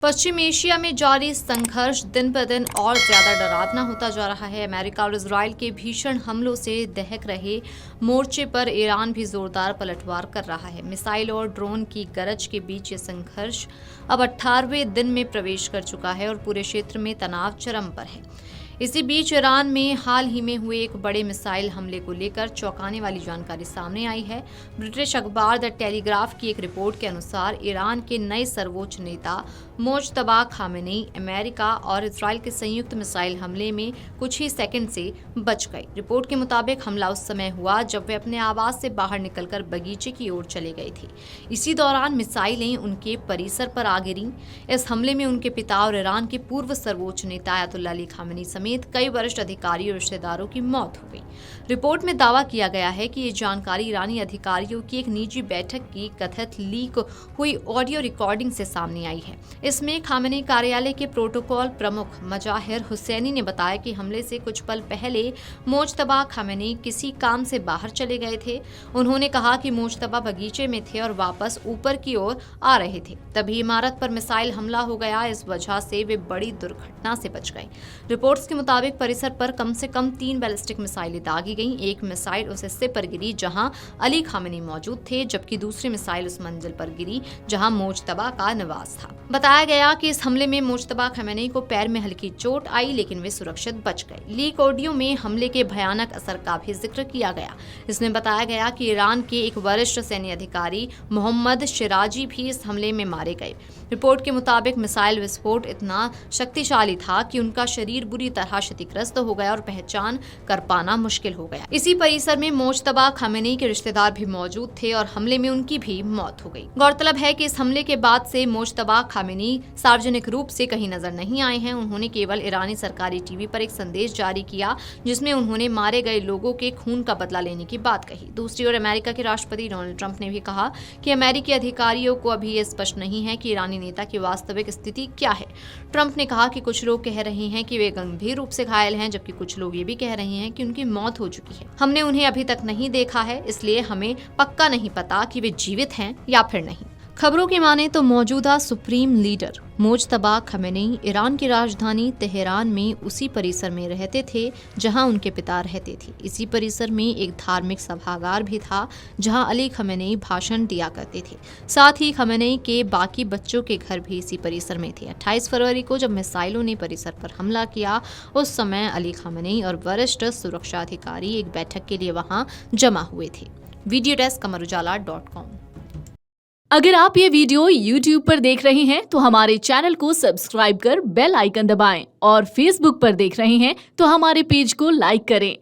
पश्चिम Asia में जारी संघर्ष दिन ब दिन और ज्यादा डरावना होता जा रहा है। अमेरिका और इजरायल के भीषण हमलों से दहक रहे मोर्चे पर ईरान भी जोरदार पलटवार कर रहा है। मिसाइल और ड्रोन की गरज के बीच ये संघर्ष अब 18वें दिन में प्रवेश कर चुका है और पूरे क्षेत्र में तनाव चरम पर है। इसी बीच ईरान में हाल ही में हुए एक बड़े मिसाइल हमले को लेकर चौंकाने वाली जानकारी सामने आई है। ब्रिटिश अखबार द टेलीग्राफ की एक रिपोर्ट के अनुसार ईरान के नए सर्वोच्च नेता मुज्तबा खामेनी अमेरिका और इजरायल के संयुक्त मिसाइल हमले में कुछ ही सेकंड से बच गए। रिपोर्ट के मुताबिक हमला उस समय हुआ जब वे अपने आवास से बाहर निकलकर बगीचे की ओर चले गए थे। इसी दौरान मिसाइलें उनके परिसर पर आ गिरीं। इस हमले में उनके पिता और ईरान के पूर्व सर्वोच्च नेता अयातुल्लाह अली खामेनी समेत कई वरिष्ठ अधिकारी और रिश्तेदारों की मौत हो गई। रिपोर्ट में दावा किया गया है कि ये जानकारी ईरानी अधिकारियों की एक निजी बैठक की कथित लीक हुई ऑडियो रिकॉर्डिंग से सामने आई है। इसमें खामेनी कार्यालय के प्रोटोकॉल प्रमुख मजाहिर हुसैनी ने बताया कि हमले से कुछ पल पहले मुज्तबा खामेनी किसी काम से बाहर चले गए थे। उन्होंने कहा कि मुज्तबा बगीचे में थे और वापस ऊपर की ओर आ रहे थे, तभी इमारत पर मिसाइल हमला हो गया। इस वजह से वे बड़ी दुर्घटना से बच गए। रिपोर्ट्स के मुताबिक परिसर पर कम से कम 3 बैलिस्टिक मिसाइलें दागी गईं। एक मिसाइल उस हिस्से पर गिरी जहां अली खामेनी मौजूद थे, जबकि दूसरी मिसाइल उस मंजिल पर गिरी जहां मुज्तबा का निवास था। बताया गया कि इस हमले में मुज्तबा खामेनी को पैर में हल्की चोट आई, लेकिन वे सुरक्षित बच गए। लीक ऑडियो में हमले के भयानक असर का भी जिक्र किया गया। इसमें बताया गया कि ईरान के एक वरिष्ठ सैन्य अधिकारी मोहम्मद शिराजी भी इस हमले में मारे गए। रिपोर्ट के मुताबिक मिसाइल विस्फोट इतना शक्तिशाली था कि उनका शरीर बुरी तरह क्षतिग्रस्त हो गया और पहचान कर पाना मुश्किल हो गया। इसी परिसर में मुज्तबा खामेनी के रिश्तेदार भी मौजूद थे और हमले में उनकी भी मौत हो गई। गौरतलब है कि इस हमले के बाद से मुज्तबा खामेनी सार्वजनिक रूप से कहीं नजर नहीं आए हैं। उन्होंने केवल ईरानी सरकारी टीवी पर एक संदेश जारी किया जिसमें उन्होंने मारे गए लोगों के खून का बदला लेने की बात कही। दूसरी ओर अमेरिका के राष्ट्रपति डोनाल्ड ट्रंप ने भी कहा कि अमेरिकी अधिकारियों को अभी ये स्पष्ट नहीं है कि ईरानी नेता की वास्तविक स्थिति क्या है। ट्रंप ने कहा कि कुछ लोग कह रहे हैं कि वे गंभीर रूप से घायल हैं, जबकि कुछ लोग ये भी कह रहे हैं कि उनकी मौत हो चुकी है। हमने उन्हें अभी तक नहीं देखा है, इसलिए हमें पक्का नहीं पता कि वे जीवित हैं या फिर नहीं। खबरों की माने तो मौजूदा supreme leader Mujtaba Khamenei Iran की राजधानी तेहरान में उसी परिसर में रहते थे जहां उनके पिता रहते थे। इसी परिसर में एक धार्मिक सभागार भी था जहां अली खामेनी भाषण दिया करते थे। साथ ही खामेनी के बाकी बच्चों के घर भी इसी परिसर में थे। 28 फरवरी को जब मिसाइलों ने परिसर पर हमला किया, उस समय अली खामेनी और वरिष्ठ सुरक्षा अधिकारी एक बैठक के लिए वहां जमा हुए थे। वीडियो डेस्क अमरउजाला.com। अगर आप ये वीडियो YouTube पर देख रहे हैं तो हमारे चैनल को सब्सक्राइब कर बेल आइकन दबाएं और Facebook पर देख रहे हैं तो हमारे पेज को लाइक करें।